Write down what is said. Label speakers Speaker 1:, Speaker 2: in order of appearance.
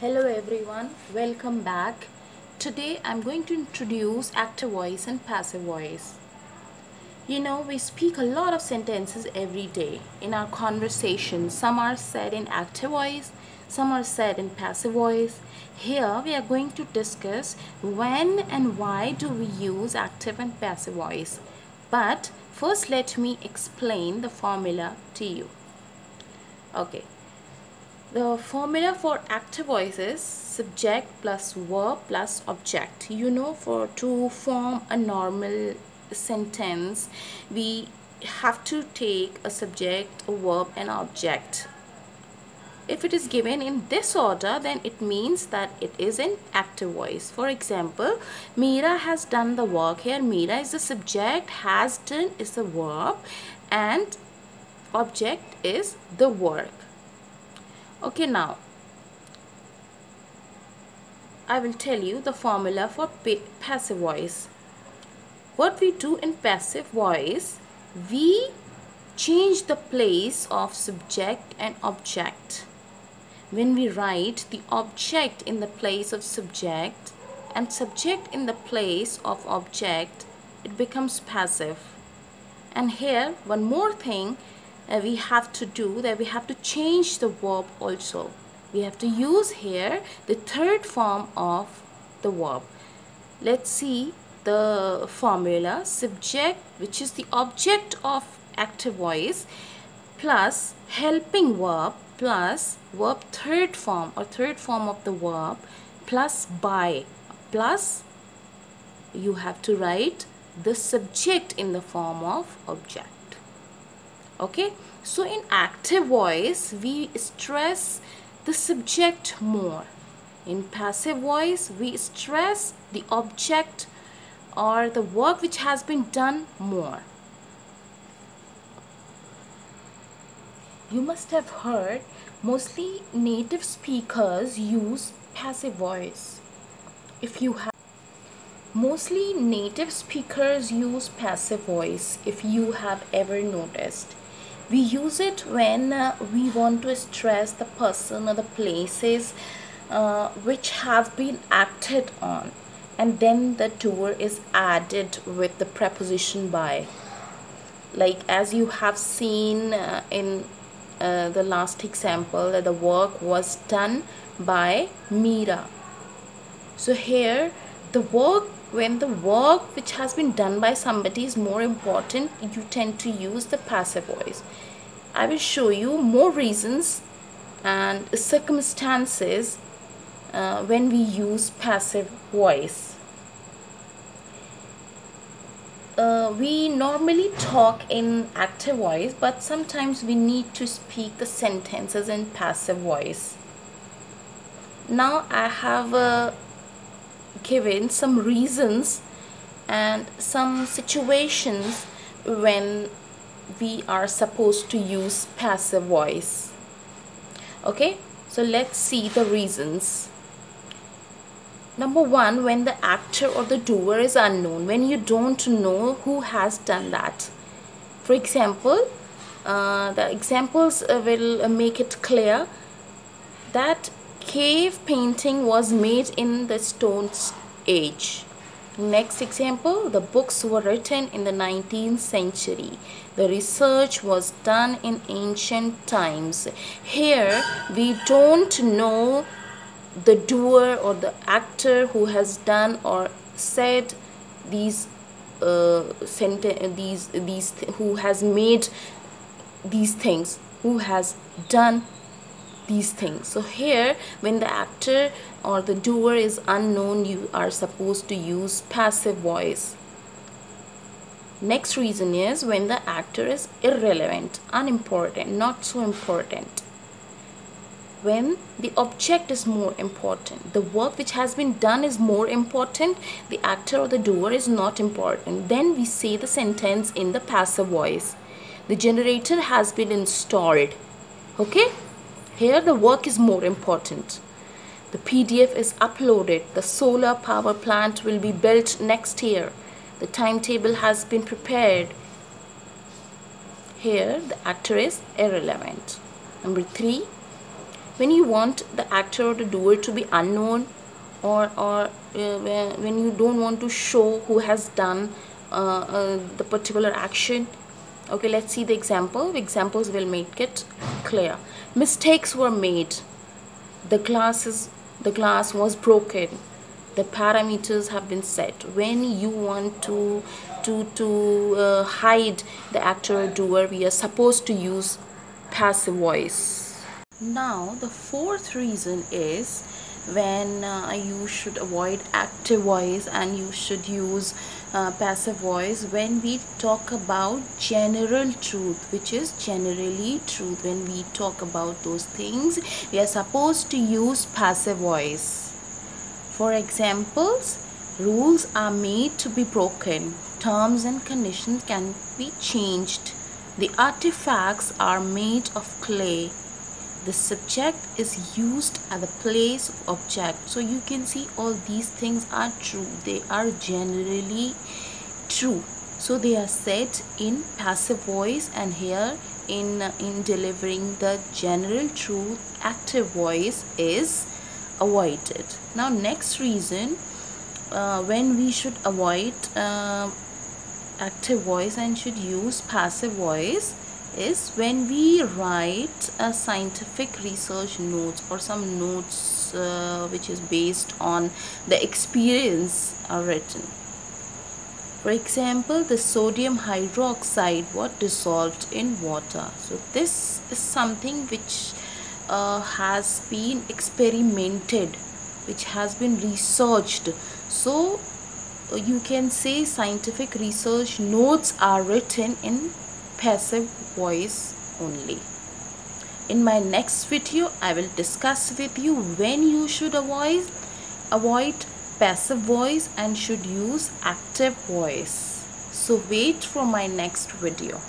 Speaker 1: Hello everyone, welcome back. Today I'm going to introduce active voice and passive voice. You know, we speak a lot of sentences every day in our conversations. Some are said in active voice, some are said in passive voice. Here we are going to discuss when and why do we use active and passive voice. But first let me explain the formula to you. Okay. The formula for active voice is subject plus verb plus object. You know, to form a normal sentence, we have to take a subject, a verb, and object. If it is given in this order, then it means that it is in active voice. For example, Meera has done the work. Here, Meera is the subject, has done is the verb, and object is the work. Okay, now I will tell you the formula for passive voice. What we do in passive voice, we change the place of subject and object. When we write the object in the place of subject and subject in the place of object, it becomes passive. And here, one more thing we have to do, that we have to change the verb also. We have to use here the third form of the verb. Let's see the formula. Subject, which is the object of active voice, plus helping verb plus verb third form or third form of the verb plus by, plus you have to write the subject in the form of object. Okay, so in active voice we stress the subject more. In passive voice we stress the object or the work which has been done more. You must have heard mostly native speakers use passive voice. Mostly native speakers use passive voice, if you have ever noticed. We use it when we want to stress the person or the places which have been acted on, and then the doer is added with the preposition by. Like as you have seen in the last example, that the work was done by Meera. So here the work, when the work which has been done by somebody is more important, you tend to use the passive voice. I will show you more reasons and circumstances when we use passive voice. We normally talk in active voice, but sometimes we need to speak the sentences in passive voice. Now I have given some reasons and some situations when we are supposed to use passive voice. Okay, so let's see the reasons. Number one, when the actor or the doer is unknown, when you don't know who has done that. For example, the examples will make it clear that cave painting was made in the Stone Age. Next example, the books were written in the 19th century. The research was done in ancient times. Here we don't know the doer or the actor who has done or said these who has made these things, who has done these things. So here, when the actor or the doer is unknown, you are supposed to use passive voice. Next reason is when the actor is irrelevant, unimportant, not so important. When the object is more important, the work which has been done is more important, the actor or the doer is not important, then we say the sentence in the passive voice. The generator has been installed. Okay? Here the work is more important. The PDF is uploaded. The solar power plant will be built next year. The timetable has been prepared. Here the actor is irrelevant. Number three, when you want the actor or the doer to be unknown, or when you don't want to show who has done the particular action. Okay, let's see the examples will make it clear. Mistakes were made. The glass was broken. The parameters have been set. When you want to hide the actor or doer, we are supposed to use passive voice. Now the fourth reason is when you should avoid active voice and you should use passive voice when we talk about general truth, which is generally truth. When we talk about those things, we are supposed to use passive voice. For examples, rules are made to be broken. Terms and conditions can be changed. The artifacts are made of clay. The subject is used at the place of object. So you can see all these things are true. They are generally true. So they are said in passive voice, and here in delivering the general truth, active voice is avoided. Now next reason when we should avoid active voice and should use passive voice is when we write a scientific research notes or some notes which is based on the experience are written. For example, the sodium hydroxide was dissolved in water. So this is something which has been experimented, which has been researched. So you can say scientific research notes are written in passive voice only. In my next video, I will discuss with you when you should avoid passive voice and should use active voice. So wait for my next video.